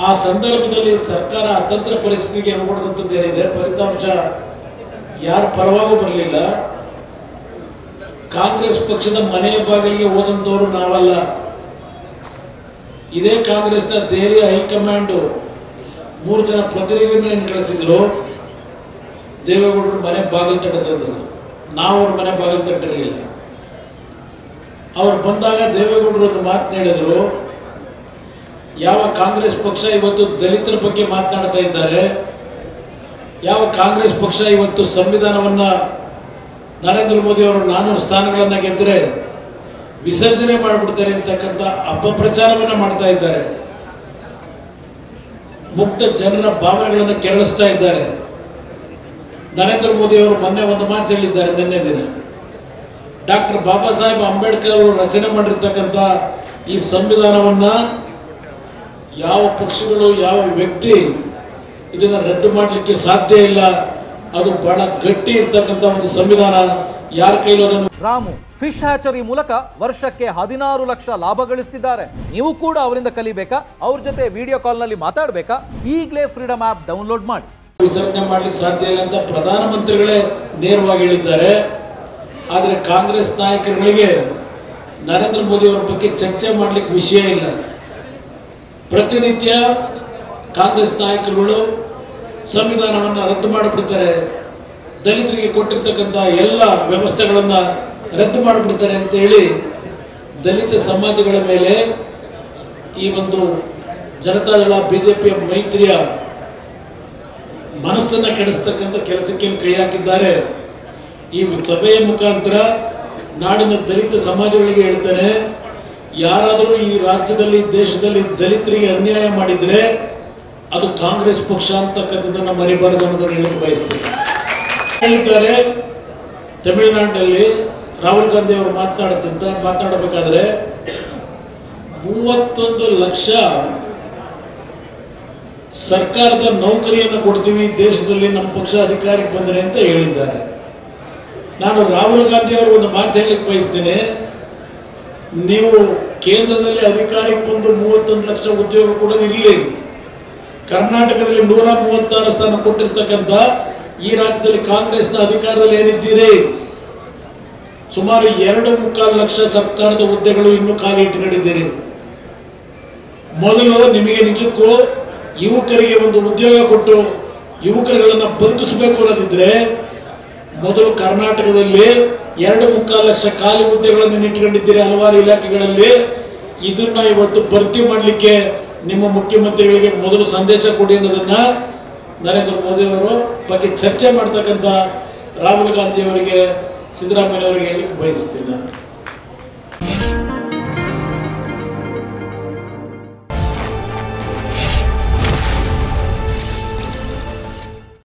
ಆ ಸಂದರ್ಭದಲ್ಲಿ ಸರ್ಕಾರ ಅತಂತ್ರ ಪರಿಸ್ಥಿತಿಗೆ ಅನುಗುಣದಂತದ್ದೇನಿದೆ, ಫಲಿತಾಂಶ ಯಾರ ಪರವಾಗೂ ಬರಲಿಲ್ಲ. ಕಾಂಗ್ರೆಸ್ ಪಕ್ಷದ ಮನೆಯ ಬಾಗಿಲಿಗೆ ಹೋದಂತವರು ನಾವಲ್ಲ. ಇದೇ ಕಾಂಗ್ರೆಸ್ನ ದೆಹಲಿ ಹೈಕಮಾಂಡ್ 3 ಜನ ಪ್ರತಿನಿಧಿಗಳನ್ನು ಕಳಿಸಿದ್ರು. ದೇವೇಗೌಡರು ಮನೆ ಬಾಗಿಲು ತಟ್ಟದ್ದು, ನಾವು ಅವ್ರ ಮನೆ ಬಾಗಿಲು ತಟ್ಟಿರಲಿಲ್ಲ. ಅವ್ರು ಬಂದಾಗ ದೇವೇಗೌಡರು ಒಂದು ಮಾತು ಹೇಳಿದ್ರು, ಯಾವ ಕಾಂಗ್ರೆಸ್ ಪಕ್ಷ ಇವತ್ತು ದಲಿತರ ಬಗ್ಗೆ ಮಾತನಾಡ್ತಾ ಇದ್ದಾರೆ, ಯಾವ ಕಾಂಗ್ರೆಸ್ ಪಕ್ಷ ಇವತ್ತು ಸಂವಿಧಾನವನ್ನ ನರೇಂದ್ರ ಮೋದಿ ಅವರು 400 ಸ್ಥಾನಗಳನ್ನು ಗೆದ್ದರೆ ವಿಸರ್ಜನೆ ಮಾಡಿಬಿಡ್ತಾರೆ ಅಂತಕ್ಕಂಥ ಅಪಪ್ರಚಾರವನ್ನು ಮಾಡ್ತಾ ಇದ್ದಾರೆ, ಮುಕ್ತ ಜನರ ಭಾವನೆಗಳನ್ನು ಕೆರಳಿಸ್ತಾ ಇದ್ದಾರೆ. ನರೇಂದ್ರ ಮೋದಿ ಅವರು ಮೊನ್ನೆ ಒಂದು ಮಾತು ಹೇಳಿದ್ದಾರೆ, ನಿನ್ನೆ ದಿನ ಡಾಕ್ಟರ್ ಬಾಬಾ ಸಾಹೇಬ್ ಅಂಬೇಡ್ಕರ್ ಅವರು ರಚನೆ ಮಾಡಿರ್ತಕ್ಕಂಥ ಈ ಸಂವಿಧಾನವನ್ನ ಯಾವ ಪಕ್ಷಗಳು ಯಾವ ವ್ಯಕ್ತಿ ಇದನ್ನು ರದ್ದು ಮಾಡಲಿಕ್ಕೆ ಸಾಧ್ಯ ಇಲ್ಲ, ಅದು ಬಹಳ ಗಟ್ಟಿ ಇರ್ತಕ್ಕಂಥ ಒಂದು ಸಂವಿಧಾನ. ಯಾರ ಕೈಲೂ ಅದನ್ನು. ರಾಮು ಫಿಶ್ ಹ್ಯಾಚರಿ ಮೂಲಕ ವರ್ಷಕ್ಕೆ 16 ಲಕ್ಷ ಲಾಭ ಗಳಿಸ್ತಿದ್ದಾರೆ. ನೀವು ಕೂಡ ಅವರಿಂದ ಕಲಿಬೇಕಾ? ಅವ್ರ ಜೊತೆ ವಿಡಿಯೋ ಕಾಲ್ನಲ್ಲಿ ಮಾತಾಡಬೇಕಾ? ಈಗಲೇ ಫ್ರೀಡಮ್ ಆ್ಯಪ್ ಡೌನ್ಲೋಡ್ ಮಾಡಿ. ವಿಸರ್ಜನೆ ಮಾಡಲಿಕ್ಕೆ ಸಾಧ್ಯ ಇಲ್ಲ ಅಂತ ಪ್ರಧಾನಮಂತ್ರಿಗಳೇ ನೇರವಾಗಿ ಹೇಳಿದ್ದಾರೆ. ಆದರೆ ಕಾಂಗ್ರೆಸ್ ನಾಯಕರುಗಳಿಗೆ ನರೇಂದ್ರ ಮೋದಿ ಅವರ ಬಗ್ಗೆ ಚರ್ಚೆ ಮಾಡಲಿಕ್ಕೆ ವಿಷಯ ಇಲ್ಲ. ಪ್ರತಿನಿತ್ಯ ಕಾಂಗ್ರೆಸ್ ನಾಯಕರುಗಳು ಸಂವಿಧಾನವನ್ನು ರದ್ದು ಮಾಡಿಬಿಡ್ತಾರೆ, ದಲಿತರಿಗೆ ಕೊಟ್ಟಿರ್ತಕ್ಕಂಥ ಎಲ್ಲ ವ್ಯವಸ್ಥೆಗಳನ್ನು ರದ್ದು ಮಾಡಿಬಿಡ್ತಾರೆ ಅಂತ ಹೇಳಿ ದಲಿತ ಸಮಾಜಗಳ ಮೇಲೆ ಈ ಒಂದು ಜನತಾದಳ ಬಿಜೆಪಿಯ ಮೈತ್ರಿಯ ಮನಸ್ಸನ್ನು ಕೆಡಿಸ್ತಕ್ಕಂಥ ಕೆಲಸಕ್ಕೆ ಕೈ ಹಾಕಿದ್ದಾರೆ. ಈ ಸಭೆಯ ಮುಖಾಂತರ ನಾಡಿನ ದಲಿತ ಸಮಾಜಗಳಿಗೆ ಹೇಳ್ತಾನೆ, ಯಾರಾದರೂ ಈ ರಾಜ್ಯದಲ್ಲಿ ದೇಶದಲ್ಲಿ ದಲಿತರಿಗೆ ಅನ್ಯಾಯ ಮಾಡಿದರೆ ಅದು ಕಾಂಗ್ರೆಸ್ ಪಕ್ಷ ಅಂತಕ್ಕಂಥದ್ದನ್ನು ಮರಿಬಾರದು ಅನ್ನೋದನ್ನು ಹೇಳಕ್ಕೆ ಬಯಸ್ತೇನೆ. ಹೇಳಿದ್ದಾರೆ ತಮಿಳುನಾಡಿನಲ್ಲಿ ರಾಹುಲ್ ಗಾಂಧಿ ಅವರು ಮಾತನಾಡಬೇಕಾದ್ರೆ 31 ಲಕ್ಷ ಸರ್ಕಾರದ ನೌಕರಿಯನ್ನು ಕೊಡ್ತೀವಿ ದೇಶದಲ್ಲಿ ನಮ್ಮ ಪಕ್ಷ ಅಧಿಕಾರಕ್ಕೆ ಬಂದರೆ ಅಂತ ಹೇಳಿದ್ದಾರೆ. ನಾನು ರಾಹುಲ್ ಗಾಂಧಿ ಅವರು ಒಂದು ಮಾತು ಹೇಳಲಿಕ್ಕೆ ಬಯಸ್ತೇನೆ, ನೀವು ಕೇಂದ್ರದಲ್ಲಿ ಅಧಿಕಾರಕ್ಕೆ ಬಂದು 31 ಲಕ್ಷ ಉದ್ಯೋಗ ಕೊಡೋದಿರಲಿ, ಕರ್ನಾಟಕದಲ್ಲಿ 136 ಸ್ಥಾನ ಕೊಟ್ಟಿರ್ತಕ್ಕಂಥ ಈ ರಾಜ್ಯದಲ್ಲಿ ಕಾಂಗ್ರೆಸ್ನ ಅಧಿಕಾರದಲ್ಲಿ ಏನಿದ್ದೀರಿ, ಸುಮಾರು 2.25 ಲಕ್ಷ ಸರ್ಕಾರದ ಹುದ್ದೆಗಳು ಇನ್ನೂ ಖಾಲಿ ಇಟ್ಟುಕೊಂಡಿದ್ದೀರಿ. ಮೊದಲು ನಿಮಗೆ ನಿಜಕ್ಕೂ ಯುವಕರಿಗೆ ಒಂದು ಉದ್ಯೋಗ ಕೊಟ್ಟು ಯುವಕರುಗಳನ್ನು ಬದುಕಿಸಬೇಕು ಅನ್ನೋದಿದ್ರೆ ಮೊದಲು ಕರ್ನಾಟಕದಲ್ಲಿ 2.25 ಲಕ್ಷ ಖಾಲಿ ಹುದ್ದೆಗಳನ್ನು ಇಟ್ಟುಕೊಂಡಿದ್ದೀರಿ ಹಲವಾರು ಇಲಾಖೆಗಳಲ್ಲಿ. ಇದನ್ನ ಇವತ್ತು ಭರ್ತಿ ಮಾಡಲಿಕ್ಕೆ ನಿಮ್ಮ ಮುಖ್ಯಮಂತ್ರಿಗಳಿಗೆ ಮೊದಲು ಸಂದೇಶ ಕೊಡಿ ಅನ್ನೋದನ್ನ ನರೇಂದ್ರ ಮೋದಿ ಅವರು ಬಗ್ಗೆ ಚರ್ಚೆ ಮಾಡ್ತಕ್ಕಂಥ ರಾಹುಲ್ ಗಾಂಧಿ ಅವರಿಗೆ, ಸಿದ್ದರಾಮಯ್ಯ ಅವರಿಗೆ ಹೇಳಲಿಕ್ಕೆ ಬಯಸ್ತೀನಿ.